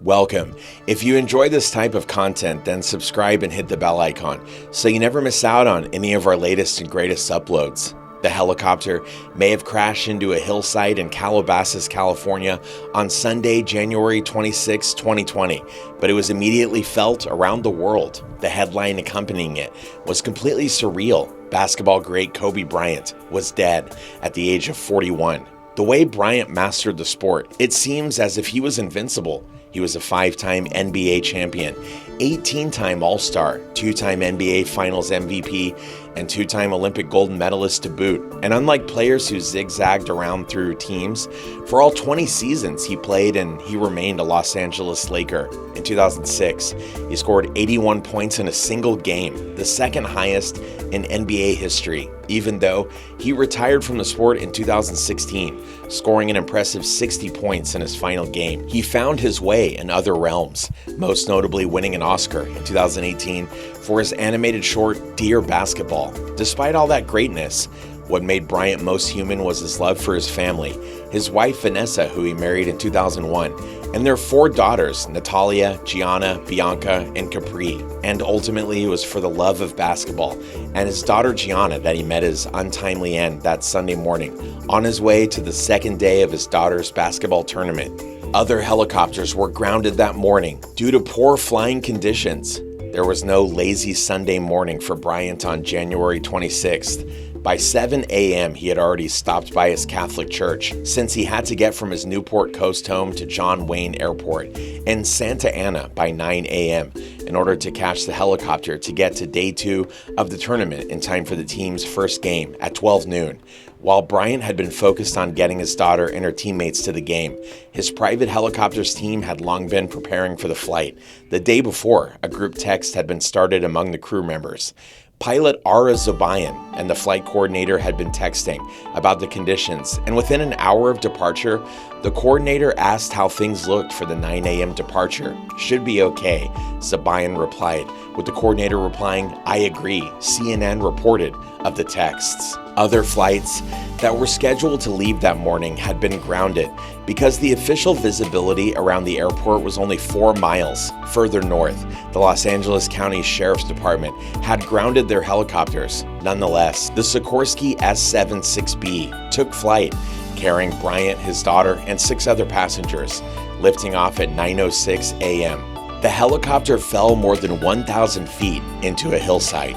Welcome. If you enjoy this type of content, then subscribe and hit the bell icon so you never miss out on any of our latest and greatest uploads. The helicopter may have crashed into a hillside in Calabasas, California on Sunday, January 26, 2020, but it was immediately felt around the world. The headline accompanying it was completely surreal. Basketball great Kobe Bryant was dead at the age of 41. The way Bryant mastered the sport, it seems as if he was invincible. He was a 5-time NBA champion, 18-time All-Star, 2-time NBA Finals MVP, and 2-time Olympic gold medalist to boot. And unlike players who zigzagged around through teams, for all 20 seasons he played and he remained a Los Angeles Laker. In 2006, he scored 81 points in a single game, the second highest in NBA history, even though he retired from the sport in 2016, scoring an impressive 60 points in his final game. He found his way in other realms, most notably winning an Oscar in 2018 for his animated short Dear Basketball. Despite all that greatness, what made Bryant most human was his love for his family, his wife Vanessa, who he married in 2001, and their 4 daughters, Natalia, Gianna, Bianca, and Capri. And ultimately, it was for the love of basketball and his daughter Gianna that he met his untimely end that Sunday morning, on his way to the second day of his daughter's basketball tournament. Other helicopters were grounded that morning due to poor flying conditions. There was no lazy Sunday morning for Bryant on January 26th. By 7 a.m., he had already stopped by his Catholic church, since he had to get from his Newport Coast home to John Wayne Airport in Santa Ana by 9 a.m. in order to catch the helicopter to get to day 2 of the tournament in time for the team's first game at 12 noon. While Bryant had been focused on getting his daughter and her teammates to the game, his private helicopters team had long been preparing for the flight. The day before, a group text had been started among the crew members. Pilot Ara Zobayan and the flight coordinator had been texting about the conditions, and within an hour of departure, the coordinator asked how things looked for the 9 a.m. departure. "Should be okay," Zobayan replied, with the coordinator replying, "I agree," CNN reported of the texts. Other flights that were scheduled to leave that morning had been grounded because the official visibility around the airport was only 4 miles further north. The Los Angeles County Sheriff's Department had grounded their helicopters. Nonetheless, the Sikorsky S-76B took flight, carrying Bryant, his daughter, and 6 other passengers, lifting off at 9:06 a.m. The helicopter fell more than 1,000 feet into a hillside.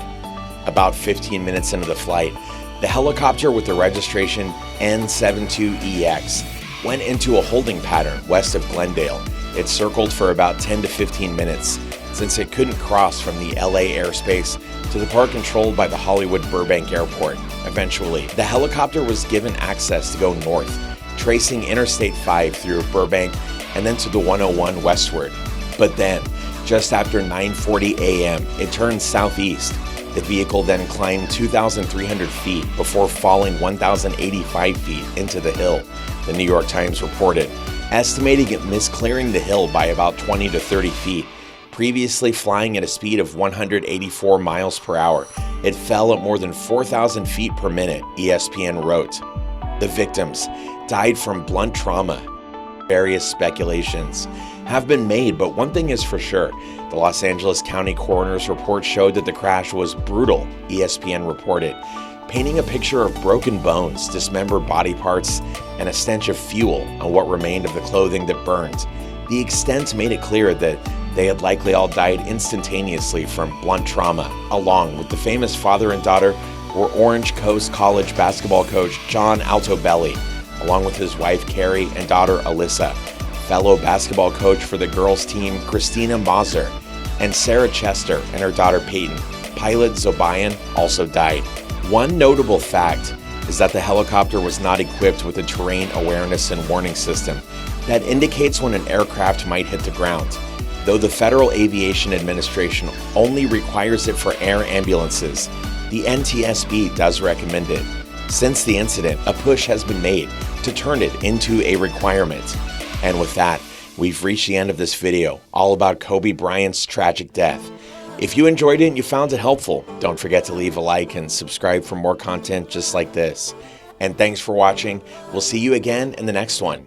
About 15 minutes into the flight, the helicopter with the registration N72EX went into a holding pattern west of Glendale. It circled for about 10 to 15 minutes, since it couldn't cross from the LA airspace to the part controlled by the Hollywood Burbank Airport. Eventually, the helicopter was given access to go north, tracing Interstate 5 through Burbank and then to the 101 westward. But then, just after 9:40 a.m., it turned southeast. The vehicle then climbed 2,300 feet before falling 1,085 feet into the hill, the New York Times reported, estimating it missed clearing the hill by about 20 to 30 feet. Previously flying at a speed of 184 miles per hour, it fell at more than 4,000 feet per minute, ESPN wrote. The victims died from blunt trauma. Various speculations have been made, but one thing is for sure. The Los Angeles County Coroner's report showed that the crash was brutal, ESPN reported, painting a picture of broken bones, dismembered body parts, and a stench of fuel on what remained of the clothing that burned. The extent made it clear that they had likely all died instantaneously from blunt trauma. Along with the famous father and daughter were Orange Coast College basketball coach John Altobelli, along with his wife Carrie and daughter Alyssa, fellow basketball coach for the girls team Christina Mazur, and Sarah Chester and her daughter Peyton. Pilot Zobayan also died. One notable fact is that the helicopter was not equipped with a terrain awareness and warning system that indicates when an aircraft might hit the ground, though the Federal Aviation Administration only requires it for air ambulances. The NTSB does recommend it. Since the incident, a push has been made to turn it into a requirement. And with that, we've reached the end of this video, all about Kobe Bryant's tragic death. If you enjoyed it and you found it helpful, don't forget to leave a like and subscribe for more content just like this. And thanks for watching. We'll see you again in the next one.